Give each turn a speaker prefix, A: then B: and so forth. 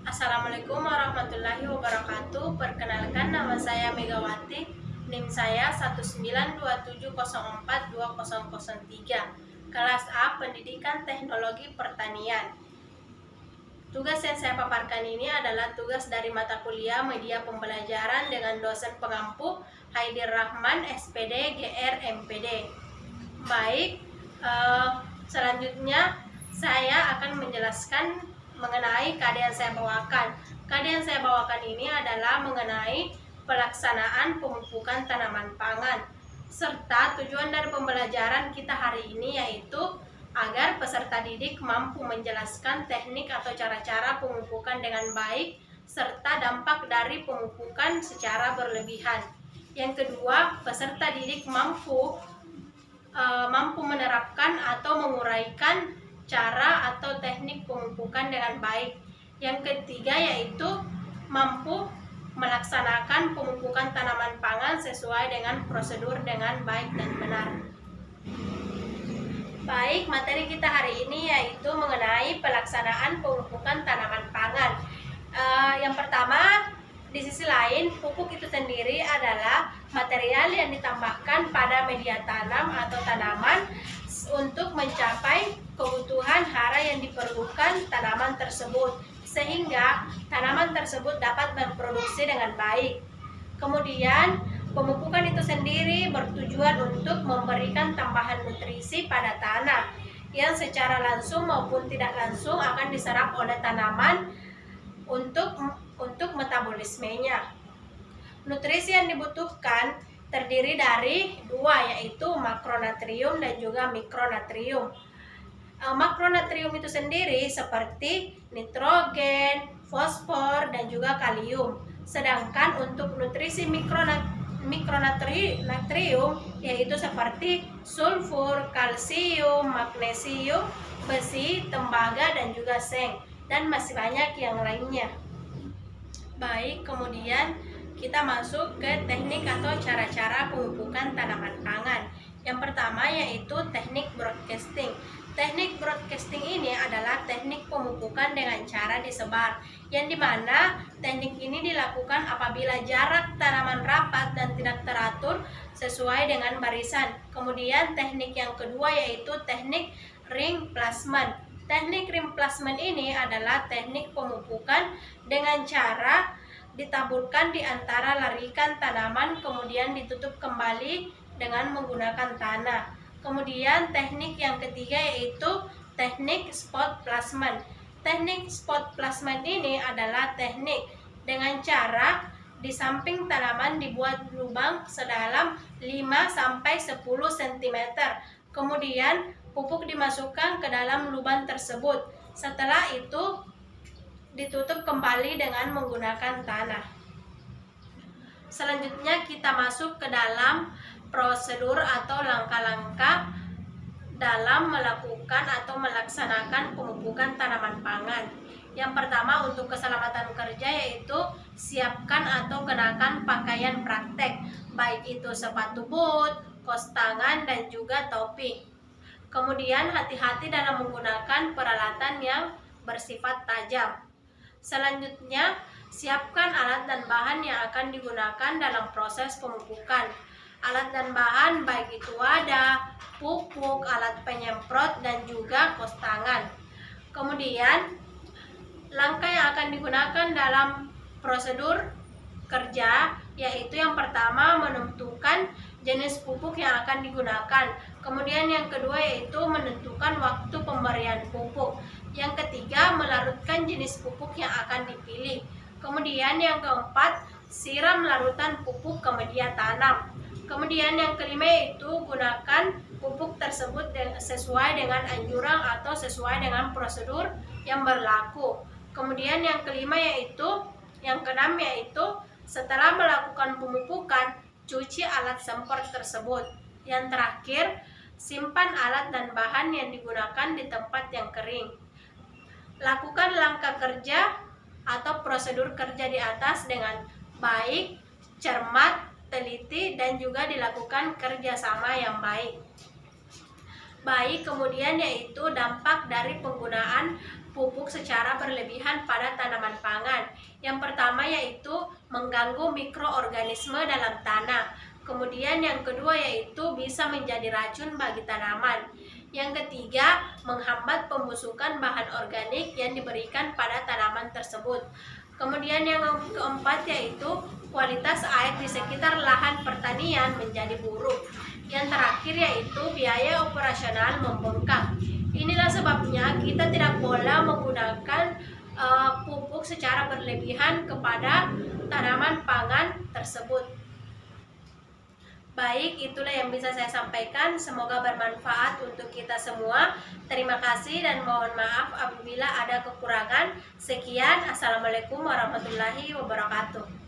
A: Assalamualaikum warahmatullahi wabarakatuh. Perkenalkan, nama saya Megawati. NIM saya 19270420003. Kelas A, Pendidikan Teknologi Pertanian. Tugas yang saya paparkan ini adalah tugas dari mata kuliah Media Pembelajaran dengan dosen pengampu Haidir Rahman, SPD, GR, MPD. Baik, selanjutnya saya akan menjelaskan mengenai KD yang saya bawakan. KD yang saya bawakan ini adalah mengenai pelaksanaan pemupukan tanaman pangan, serta tujuan dari pembelajaran kita hari ini yaitu agar peserta didik mampu menjelaskan teknik atau cara-cara pemupukan dengan baik serta dampak dari pemupukan secara berlebihan. Yang kedua, peserta didik mampu menerapkan atau menguraikan cara atau teknik pemupukan dengan baik. Yang ketiga yaitu mampu melaksanakan pemupukan tanaman pangan sesuai dengan prosedur dengan baik dan benar. Baik, materi kita hari ini yaitu mengenai pelaksanaan pemupukan tanaman pangan. Yang pertama, di sisi lain, pupuk itu sendiri adalah material yang ditambahkan pada media tanam atau tanaman untuk mencapai kebutuhan hara yang diperlukan tanaman tersebut, sehingga tanaman tersebut dapat berproduksi dengan baik. Kemudian, pemupukan itu sendiri bertujuan untuk memberikan tambahan nutrisi pada tanah yang secara langsung maupun tidak langsung akan diserap oleh tanaman untuk metabolismenya. Nutrisi yang dibutuhkan terdiri dari dua, yaitu makronatrium dan juga mikronatrium. Makronatrium itu sendiri seperti nitrogen, fosfor, dan juga kalium. Sedangkan untuk nutrisi mikronatrium yaitu seperti sulfur, kalsium, magnesium, besi, tembaga, dan juga seng, dan masih banyak yang lainnya. Baik, kemudian kita masuk ke teknik atau cara-cara pemupukan tanaman pangan. Yang pertama yaitu teknik broadcasting. Teknik broadcasting ini adalah teknik pemupukan dengan cara disebar, yang dimana teknik ini dilakukan apabila jarak tanaman rapat dan tidak teratur sesuai dengan barisan. Kemudian teknik yang kedua yaitu teknik ring placement. Teknik ring placement ini adalah teknik pemupukan dengan cara ditaburkan di antara larikan tanaman kemudian ditutup kembali dengan menggunakan tanah. Kemudian teknik yang ketiga yaitu teknik spot placement. Teknik spot placement ini adalah teknik dengan cara di samping tanaman dibuat lubang sedalam 5-10 cm. Kemudian pupuk dimasukkan ke dalam lubang tersebut. Setelah itu ditutup kembali dengan menggunakan tanah. Selanjutnya kita masuk ke dalam prosedur atau langkah-langkah dalam melakukan atau melaksanakan pemupukan tanaman pangan. Yang pertama, untuk keselamatan kerja yaitu siapkan atau kenakan pakaian praktek, baik itu sepatu boot, kaos tangan, dan juga topi. Kemudian hati-hati dalam menggunakan peralatan yang bersifat tajam. Selanjutnya, siapkan alat dan bahan yang akan digunakan dalam proses pemupukan. Alat dan bahan baik itu wadah, pupuk, alat penyemprot, dan juga kaos tangan. Kemudian, langkah yang akan digunakan dalam prosedur kerja yaitu yang pertama menentukan jenis pupuk yang akan digunakan. Kemudian yang kedua yaitu menentukan waktu pemberian pupuk. Yang ketiga, melarutkan jenis pupuk yang akan dipilih. Kemudian yang keempat, siram larutan pupuk ke media tanam. Kemudian yang kelima yaitu gunakan pupuk tersebut sesuai dengan anjuran atau sesuai dengan prosedur yang berlaku. Kemudian yang keenam yaitu setelah melakukan pemupukan, cuci alat semprot tersebut. Yang terakhir, simpan alat dan bahan yang digunakan di tempat yang kering. Lakukan langkah kerja atau prosedur kerja di atas dengan baik, cermat, teliti, dan juga dilakukan kerjasama yang baik. Baik, kemudian yaitu dampak dari penggunaan pupuk secara berlebihan pada tanaman pangan. Yang pertama yaitu mengganggu mikroorganisme dalam tanah. Kemudian yang kedua yaitu bisa menjadi racun bagi tanaman. Yang ketiga, menghambat pembusukan bahan organik yang diberikan pada tanaman tersebut. Kemudian yang keempat yaitu kualitas air di sekitar lahan pertanian menjadi buruk. Yang terakhir yaitu biaya operasional membengkak. Inilah sebabnya kita tidak boleh menggunakan pupuk secara berlebihan kepada tanaman pangan tersebut. Baik, itulah yang bisa saya sampaikan. Semoga bermanfaat untuk kita semua. Terima kasih dan mohon maaf apabila ada kekurangan. Sekian, Assalamualaikum warahmatullahi wabarakatuh.